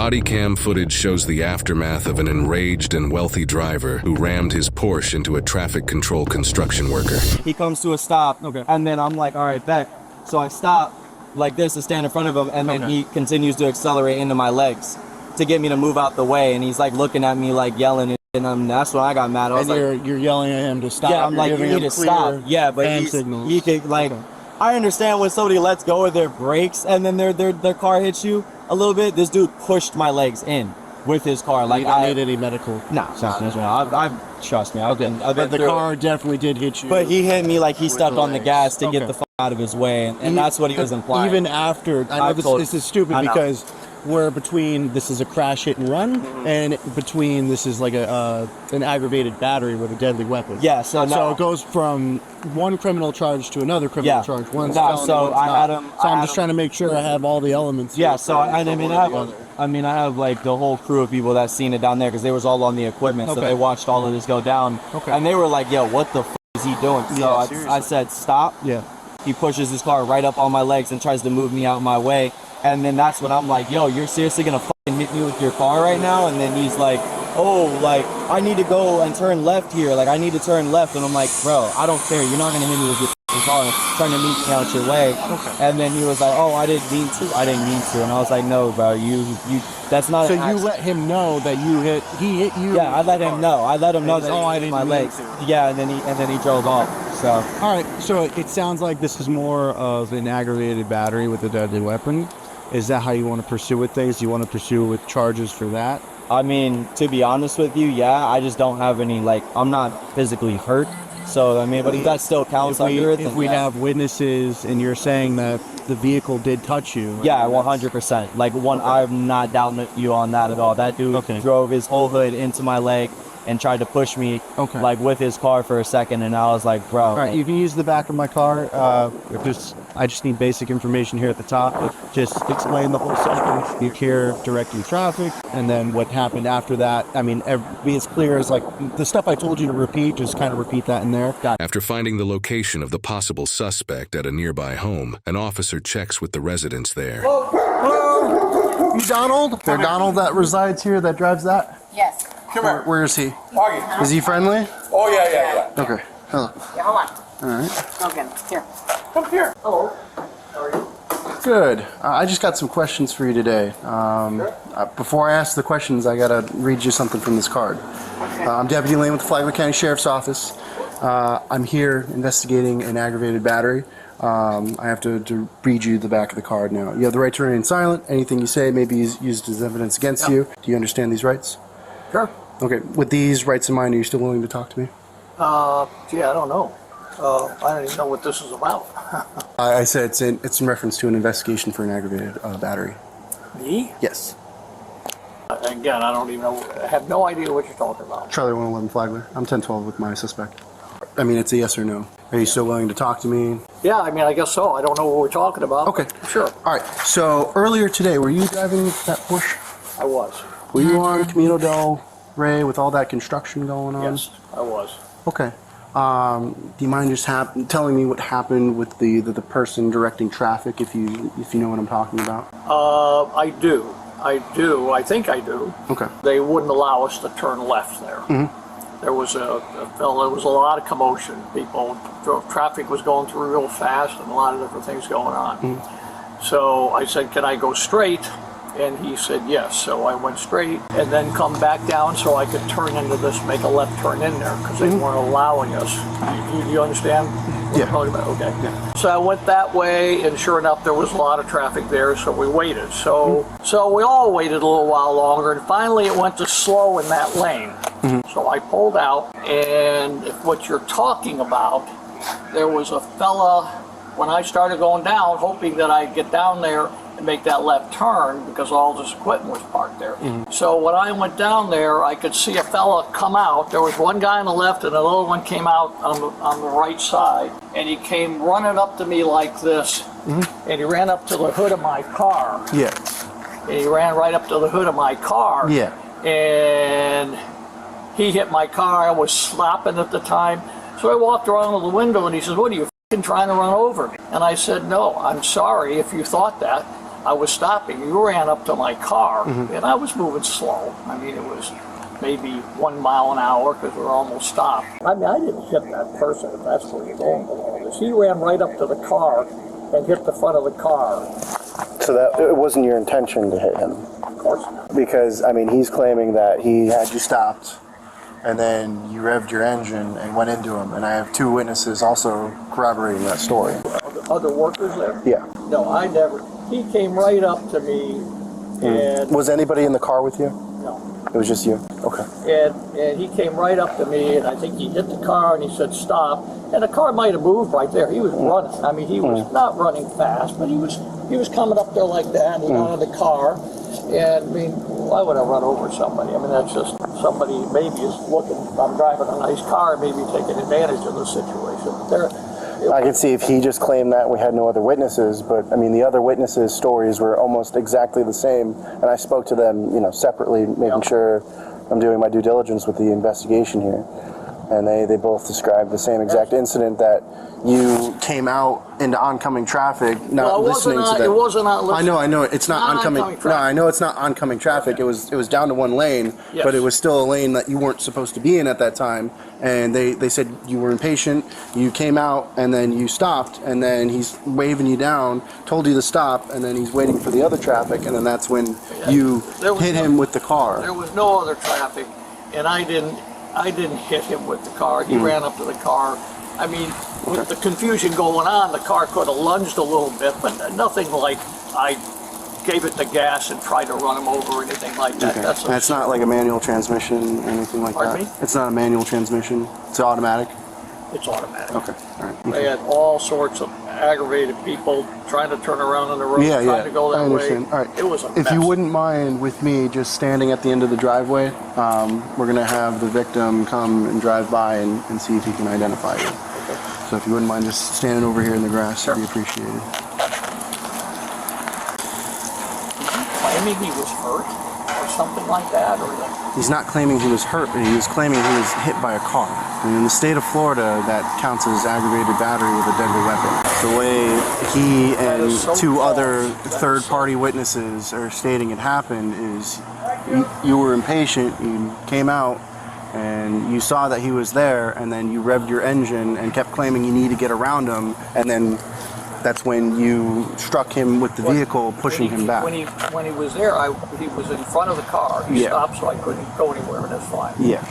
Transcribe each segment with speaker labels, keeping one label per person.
Speaker 1: Body cam footage shows the aftermath of an enraged and wealthy driver who rammed his Porsche into a traffic control construction worker.
Speaker 2: He comes to a stop, and then I'm like, all right, bet. So I stop like this to stand in front of him, and then he continues to accelerate into my legs to get me to move out the way, and he's like looking at me like yelling, and that's when I got mad. I was
Speaker 3: you're yelling at him to stop.
Speaker 2: Yeah, I'm like, you need to stop. Yeah, but he could like, I understand when somebody lets go of their brakes and then their car hits you a little bit. This dude pushed my legs in with his car. Like,
Speaker 3: you don't need any medical.
Speaker 2: No, trust me. I've been
Speaker 3: but the car definitely did hit you.
Speaker 2: But he hit me like he stepped on the gas to get the fuck out of his way, and that's what he was implying.
Speaker 3: Even after, I know this is stupid because we're between, this is a crash hit and run, and between this is like an aggravated battery with a deadly weapon.
Speaker 2: Yeah, so
Speaker 3: it goes from one criminal charge to another criminal charge. One's felony,
Speaker 2: so
Speaker 3: one's
Speaker 2: I
Speaker 3: not.
Speaker 2: had him.
Speaker 3: So I'm just trying to make sure I have all the elements.
Speaker 2: Yeah, so I have like the whole crew of people that seen it down there because they was all on the equipment, so they watched all of this go down, and they were like, "Yo, what the f is he doing?" So I said, "Stop."
Speaker 3: Yeah.
Speaker 2: He pushes his car right up on my legs and tries to move me out my way. And then that's when I'm like, yo, you're seriously gonna fucking hit me with your car right now? And then he's like, oh, like, I need to go and turn left here. Like, I need to turn left. And I'm like, bro, I don't care. You're not gonna hit me with your car. Trying to meet me out your way. And then he was like, oh, I didn't mean to. And I was like, no, bro, that's not.
Speaker 3: So you let him know that he hit you?
Speaker 2: Yeah, I let him know. I let him know that
Speaker 3: I didn't
Speaker 2: my legs. Yeah, and then he drove off. So.
Speaker 3: All right. So it sounds like this is more of an aggravated battery with a deadly weapon. Is that how you want to pursue with things? Do you want to pursue with charges for that?
Speaker 2: I mean, to be honest with you, yeah, I just don't have any, like, I'm not physically hurt. So, I mean, but if that still counts under it,
Speaker 3: if we have witnesses and you're saying that the vehicle did touch you.
Speaker 2: Yeah, 100%. Like, I'm not doubting you on that at all. That dude drove his whole hood into my leg and tried to push me, like, with his car for a second, and I was like, bro.
Speaker 3: All right, you can use the back of my car. I just need basic information here at the top. Just explain the whole situation. You here directing traffic, and then what happened after that. I mean, be as clear as, like, the stuff I told you to repeat, just kind of repeat that in there.
Speaker 1: After finding the location of the possible suspect at a nearby home, an officer checks with the residents there.
Speaker 3: Hello? You Donald? They're Donald that resides here, that drives that?
Speaker 4: Yes.
Speaker 3: Come here. Where is he? Is he friendly?
Speaker 4: Oh, yeah.
Speaker 3: Okay. Hello.
Speaker 4: Yeah, hold on.
Speaker 3: All right.
Speaker 4: Okay, here. Come here. Hello. How are you?
Speaker 3: Good. I just got some questions for you today. Before I ask the questions, I got to read you something from this card.
Speaker 4: Okay.
Speaker 3: I'm Deputy Lane with the Flagler County Sheriff's Office. I'm here investigating an aggravated battery. I have to read you the back of the card now. You have the right to remain silent. Anything you say may be used as evidence against you. Do you understand these rights?
Speaker 4: Sure.
Speaker 3: Okay. With these rights in mind, are you still willing to talk to me?
Speaker 4: Gee, I don't know. I don't even know what this is about.
Speaker 3: I said it's in reference to an investigation for an aggravated battery.
Speaker 4: Me?
Speaker 3: Yes.
Speaker 4: Again, I don't even know. I have no idea what you're talking about.
Speaker 3: Charlie 111 Flagler. I'm 1012 with my suspect. I mean, it's a yes or no. Are you still willing to talk to me?
Speaker 4: Yeah, I mean, I guess so. I don't know what we're talking about.
Speaker 3: Okay.
Speaker 4: Sure.
Speaker 3: All right. So earlier today, were you driving that Porsche?
Speaker 4: I was.
Speaker 3: Were you on Camino del Rey with all that construction going on?
Speaker 4: Yes, I was.
Speaker 3: Okay. Do you mind just telling me what happened with the person directing traffic, if you know what I'm talking about?
Speaker 4: I do. I think I do.
Speaker 3: Okay.
Speaker 4: They wouldn't allow us to turn left there.
Speaker 3: Mm-hmm.
Speaker 4: There was there was a lot of commotion. Traffic was going through real fast, and a lot of different things going on.
Speaker 3: Mm-hmm.
Speaker 4: So I said, "Can I go straight?" And he said yes. So I went straight and then come back down so I could turn into this, make a left turn in there, because they weren't allowing us. You understand what I'm talking about? Okay.
Speaker 3: Yeah.
Speaker 4: So I went that way, and sure enough, there was a lot of traffic there, so we waited. So we all waited a little while longer, and finally it went to slow in that lane. Mm-hmm. So I pulled out, and if what you're talking about, there was a fella, when I started going down, hoping that I'd get down there and make that left turn because all this equipment was parked there. Mm-hmm. So when I went down there, I could see a fella come out. There was one guy on the left and another one came out on the right side, and he came running up to me like this, and he ran up to the hood of my car.
Speaker 3: Yeah.
Speaker 4: And he ran right up to the hood of my car.
Speaker 3: Yeah.
Speaker 4: And he hit my car. I was slapping at the time. So I walked around to the window, and he says, "What are you trying to run over me?" And I said, "No, I'm sorry if you thought that, I was stopping. You ran up to my car, and I was moving slow. I mean, it was maybe 1 mile an hour because we were almost stopped. I mean, I didn't hit that person, if that's where you're going with all this. He ran right up to the car and hit the front of the car.
Speaker 3: So that it wasn't your intention to hit him?
Speaker 4: Of course not.
Speaker 3: Because, I mean, he's claiming that he had you stopped, and then you revved your engine and went into him, and I have 2 witnesses also corroborating that story.
Speaker 4: Other workers there?
Speaker 3: Yeah.
Speaker 4: No, I never. He came right up to me, and
Speaker 3: Was anybody in the car with you?
Speaker 4: no.
Speaker 3: It was just you? Okay.
Speaker 4: And he came right up to me, and I think he hit the car, and he said, stop. And the car might have moved right there. He was running. I mean, he was not running fast, but he was coming up there like that, and he got out of the car. And, I mean, why would I run over somebody? I mean, that's just somebody maybe is looking, I'm driving a nice car, maybe taking advantage of the situation.
Speaker 3: I can see if he just claimed that we had no other witnesses, but I mean the other witnesses' stories were almost exactly the same, and I spoke to them, you know, separately, making sure I'm doing my due diligence with the investigation here, and they both described the same exact incident, that you came out into oncoming traffic, not listening to them.
Speaker 4: It wasn't on listening.
Speaker 3: I know, it's not oncoming.
Speaker 4: traffic.
Speaker 3: No, I know it's not oncoming traffic. It was down to 1 lane,
Speaker 4: Yes.
Speaker 3: but it was still a lane that you weren't supposed to be in at that time. And they said you were impatient. You came out and then you stopped, and then he's waving you down, told you to stop, and then he's waiting for the other traffic, and then that's when you hit him with the car.
Speaker 4: There was no other traffic, and I didn't hit him with the car. He ran up to the car. I mean, with the confusion going on, the car could have lunged a little bit, but nothing like I gave it the gas and tried to run him over or anything like that.
Speaker 3: Okay. That's not like a manual transmission or anything like
Speaker 4: Pardon
Speaker 3: that?
Speaker 4: me?
Speaker 3: It's not a manual transmission? It's automatic?
Speaker 4: It's automatic.
Speaker 3: Okay, all right.
Speaker 4: They had all sorts of aggravated people trying to turn around on the road, trying to go that
Speaker 3: I understand.
Speaker 4: way.
Speaker 3: All right.
Speaker 4: It was a
Speaker 3: If you
Speaker 4: mess.
Speaker 3: wouldn't mind with me just standing at the end of the driveway, we're going to have the victim come and drive by and see if he can identify you.
Speaker 4: Okay.
Speaker 3: So if you wouldn't mind just standing over here in the grass, that'd be appreciated.
Speaker 4: Claiming he was hurt or something like that, or that.
Speaker 3: He's not claiming he was hurt, but he was claiming he was hit by a car. And in the state of Florida, that counts as aggravated battery with a deadly weapon. The way he and
Speaker 4: is so
Speaker 3: 2
Speaker 4: false.
Speaker 3: other third-party witnesses are stating it happened is you were impatient, you came out, and you saw that he was there, and then you revved your engine and kept claiming you need to get around him, and then that's when you struck him with the vehicle, pushing him back.
Speaker 4: When he was there, he was in front of the car. He stopped, so I couldn't go anywhere, and that's fine.
Speaker 3: Yeah.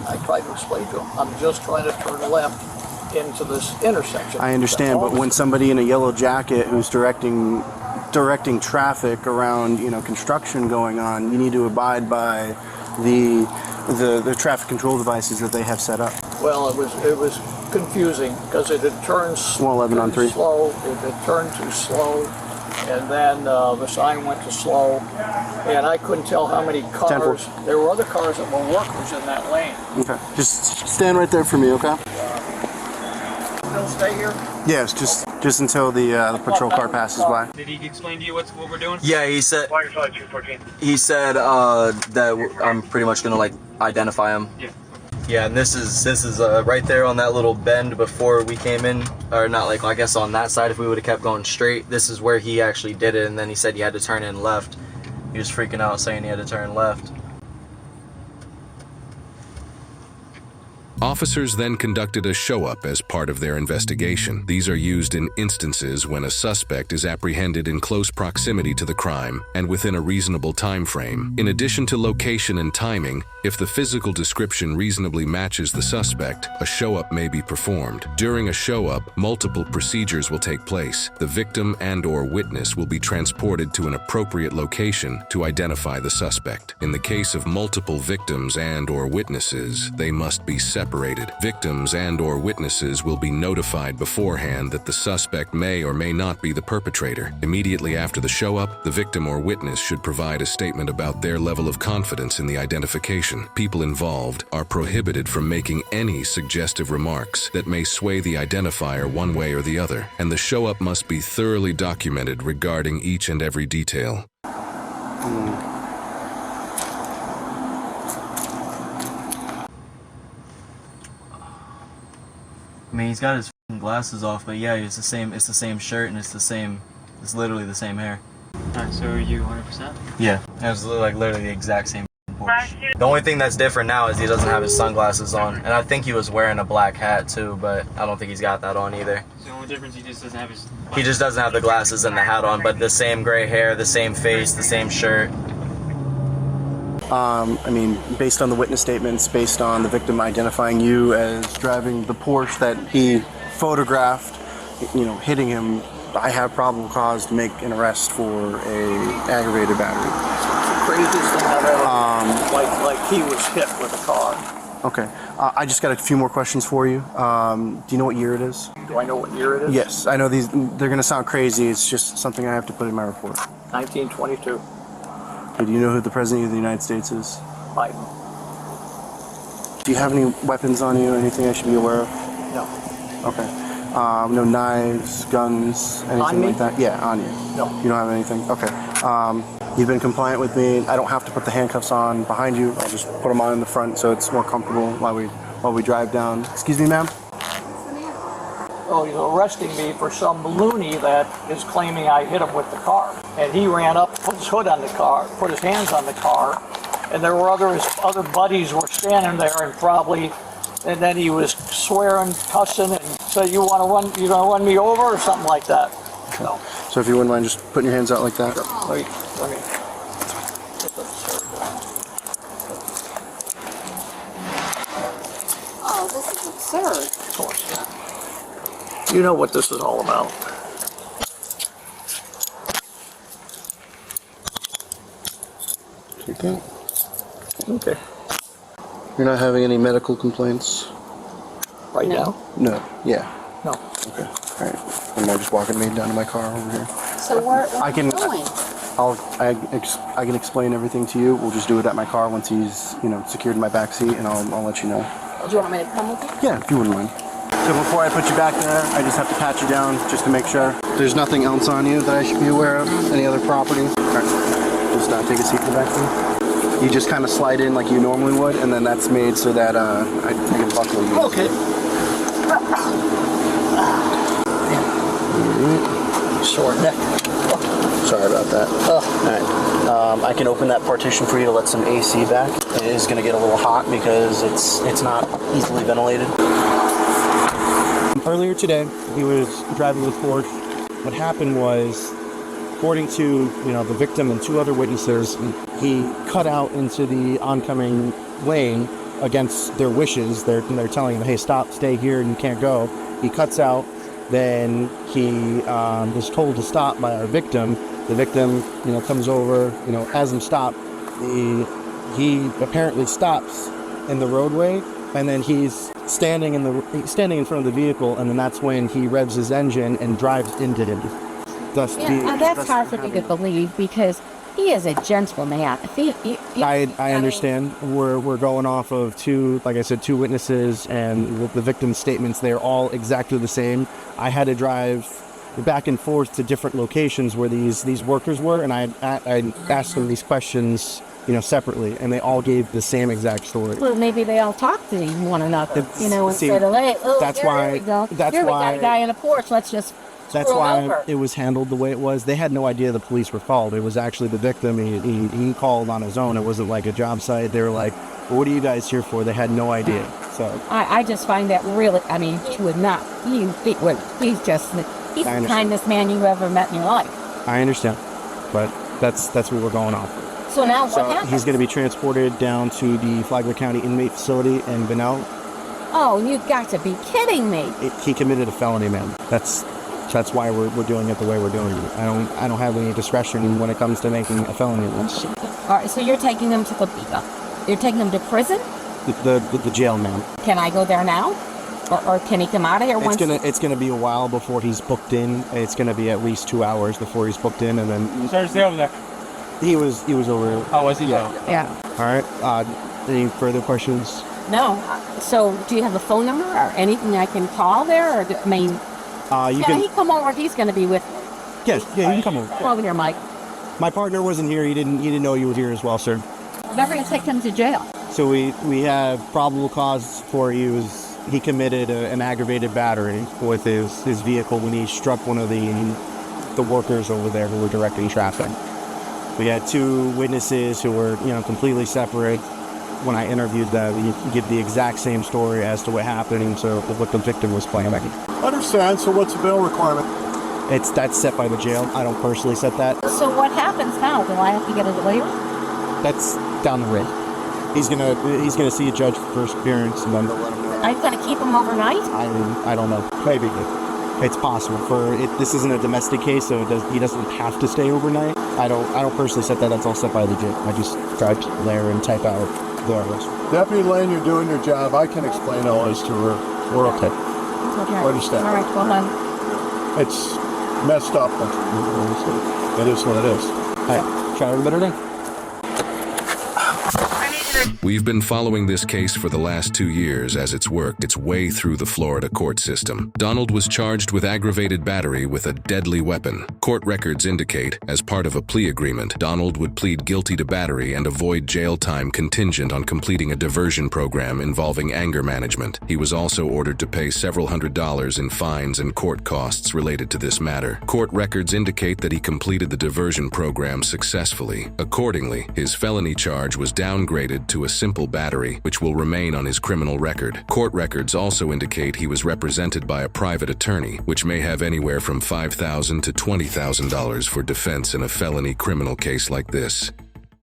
Speaker 4: I tried to explain to him, I'm just trying to turn left into this intersection.
Speaker 3: I understand, but when somebody in a yellow jacket who's directing traffic around, you know, construction going on, you need to abide by the traffic control devices that they have set up.
Speaker 4: Well, it was confusing because it had turned
Speaker 3: 111 on 3.
Speaker 4: slow. It had turned too slow, and then the sign went to slow, and I couldn't tell how many cars. There were other cars that were workers in that lane.
Speaker 3: Okay, just stand right there for me, okay?
Speaker 4: Still stay here?
Speaker 3: Yes, just until the patrol car passes by.
Speaker 5: Did he explain to you what we're doing?
Speaker 6: Yeah, he said that I'm pretty much gonna like identify him.
Speaker 5: Yeah.
Speaker 6: Yeah, and this is right there on that little bend before we came in, or not, like I guess on that side if we would have kept going straight. This is where he actually did it, and then he said you had to turn in left. He was freaking out saying he had to turn left.
Speaker 1: Officers then conducted a show-up as part of their investigation. These are used in instances when a suspect is apprehended in close proximity to the crime and within a reasonable time frame. In addition to location and timing, if the physical description reasonably matches the suspect, a show-up may be performed. During a show-up, multiple procedures will take place. The victim and/or witness will be transported to an appropriate location to identify the suspect. In the case of multiple victims and/or witnesses, they must be separated. Victims and/or witnesses will be notified beforehand that the suspect may or may not be the perpetrator. Immediately after the show-up, the victim or witness should provide a statement about their level of confidence in the identification. People involved are prohibited from making any suggestive remarks that may sway the identifier one way or the other, and the show-up must be thoroughly documented regarding each and every detail.
Speaker 6: I mean, he's got his glasses off, but yeah, it's the same shirt and it's literally the same hair.
Speaker 5: Alright, so are you 100%?
Speaker 6: Yeah. It was like literally the exact same Porsche. The only thing that's different now is he doesn't have his sunglasses on. And I think he was wearing a black hat too, but I don't think he's got that on either.
Speaker 5: So the only difference, he just doesn't have his...
Speaker 6: He just doesn't have the glasses and the hat on, but the same gray hair, the same face, the same shirt.
Speaker 3: I mean, based on the witness statements, based on the victim identifying you as driving the Porsche that he photographed, you know, hitting him, I have probable cause to make an arrest for a aggravated battery.
Speaker 4: Craziest thing I've ever like he was hit with a car.
Speaker 3: Okay. I just got a few more questions for you. Do you know what year it is?
Speaker 4: Do I know what year it is?
Speaker 3: Yes. I know they're going to sound crazy. It's just something I have to put in my report.
Speaker 4: 1922.
Speaker 3: Okay, do you know who the President of the United States is?
Speaker 4: Biden.
Speaker 3: Do you have any weapons on you? Anything I should be aware of?
Speaker 4: No.
Speaker 3: Okay. No knives, guns, anything
Speaker 4: On me?
Speaker 3: like that? Yeah, on you.
Speaker 4: No.
Speaker 3: You don't have anything? Okay. You've been compliant with me. I don't have to put the handcuffs on behind you. I'll just put them on in the front so it's more comfortable while we drive down. Excuse me, ma'am?
Speaker 4: Oh, he's arresting me for some loony that is claiming I hit him with the car. And he ran up, put his hood on the car, put his hands on the car, and there were his other buddies were standing there and then he was swearing, cussing, and said, you gonna run me over or something like that.
Speaker 3: Okay. No. So if you wouldn't mind just putting your hands out like that.
Speaker 4: Wait, let me.
Speaker 7: Oh, this is absurd.
Speaker 4: Of course. You know what this is all about.
Speaker 3: Okay.
Speaker 4: Okay.
Speaker 3: You're not having any medical complaints?
Speaker 4: Right now?
Speaker 3: No. Yeah.
Speaker 4: No.
Speaker 3: Okay. All right. Am I just walking me down to my car over here?
Speaker 7: So where are you going?
Speaker 3: I can explain everything to you. We'll just do it at my car once he's, secured in my back seat, and I'll let you know.
Speaker 7: Do you want me to come with you?
Speaker 3: Yeah, if you wouldn't mind. So before I put you back there, I just have to pat you down just to make sure. There's nothing else on you that I should be aware of? Any other property? All right. Just take a seat in the back there. You just kind of slide in like you normally would, and then that's made so that I can buckle you.
Speaker 4: Okay. Sore neck.
Speaker 3: Sorry about that. All right. I can open that partition for you to let some AC back. It is going to get a little hot because it's not easily ventilated. Earlier today, he was driving with Porsche. What happened was, according to the victim and two other witnesses, he cut out into the oncoming lane against their wishes. They're telling him, "Hey, stop, stay here, you can't go." He cuts out. Then he was told to stop by our victim. The victim, comes over, has him stop. He apparently stops in the roadway, and then he's standing in front of the vehicle, and then that's when he revs his engine and drives into him.
Speaker 7: That's hard for me to believe because he is a gentleman.
Speaker 3: I understand. We're going off of two witnesses, and the victim's statements. They're all exactly the same. I had to drive back and forth to different locations where these workers were, and I asked them these questions, separately, and they all gave the same exact story.
Speaker 7: Well, maybe they all talk to one another, instead of, "Hey,
Speaker 3: that's
Speaker 7: we got a guy in a Porsche. Let's just."
Speaker 3: That's why it was handled the way it was. They had no idea the police were called. It was actually the victim. He called on his own. It wasn't like a job site. They were like, well, "What are you guys here for?" They had no idea. So
Speaker 7: I just find that really. I mean, he would not. He's the kindest man you ever met in your life.
Speaker 3: I understand, but that's what we're going off.
Speaker 7: So now what happens?
Speaker 3: He's going to be transported down to the Flagler County Inmate Facility in Benel.
Speaker 7: Oh, you've got to be kidding me!
Speaker 3: He committed a felony, man. That's why we're doing it the way we're doing it. I don't have any discretion when it comes to making a felony list.
Speaker 7: All right, so you're taking them to you're taking them to prison?
Speaker 3: The jail, man.
Speaker 7: Can I go there now, or can he come out of here?
Speaker 3: It's gonna be a while before he's booked in. It's gonna be at least 2 hours before he's booked in, and then.
Speaker 5: Sorry, stay over there.
Speaker 3: He was over.
Speaker 5: Oh, was he?
Speaker 7: Yeah.
Speaker 3: All right. Any further questions?
Speaker 7: No. So, do you have a phone number or anything I can call there? Or he come over? He's going to be with me.
Speaker 3: Yes, you can come over.
Speaker 7: Come over here, Mike.
Speaker 3: My partner wasn't here. He didn't know you were here as well, sir.
Speaker 7: Never going to take him to jail.
Speaker 3: So we have probable cause for you. He committed an aggravated battery with his vehicle when he struck one of the the workers over there who were directing traffic. We had two witnesses who were, completely separate. When I interviewed them, you give the exact same story as to what happened, so what the victim was planning.
Speaker 8: Understand. So what's the bail requirement?
Speaker 3: That's set by the jail. I don't personally set that.
Speaker 7: So what happens now? Do I have to get a lawyer?
Speaker 3: That's down the road. He's gonna see a judge for first appearance, and then they'll let him know.
Speaker 7: I'm gonna keep him overnight?
Speaker 3: I don't know. Maybe it's possible. This isn't a domestic case, so he doesn't have to stay overnight. I don't personally set that. That's all set by the jail. I just drive there and type out the arrest.
Speaker 8: Deputy Lane, you're doing your job. I can explain all this to her. We're okay.
Speaker 7: Okay.
Speaker 8: Understand.
Speaker 7: All right, go on.
Speaker 8: It's messed up, but it is what it is.
Speaker 3: Hey, try a better day.
Speaker 1: We've been following this case for the last 2 years as it's worked its way through the Florida court system. Donald was charged with aggravated battery with a deadly weapon. Court records indicate, as part of a plea agreement, Donald would plead guilty to battery and avoid jail time contingent on completing a diversion program involving anger management. He was also ordered to pay several $100s in fines and court costs related to this matter. Court records indicate that he completed the diversion program successfully. Accordingly, his felony charge was downgraded to a simple battery, which will remain on his criminal record. Court records also indicate he was represented by a private attorney, which may have anywhere from $5,000 to $20,000 for defense in a felony criminal case like this.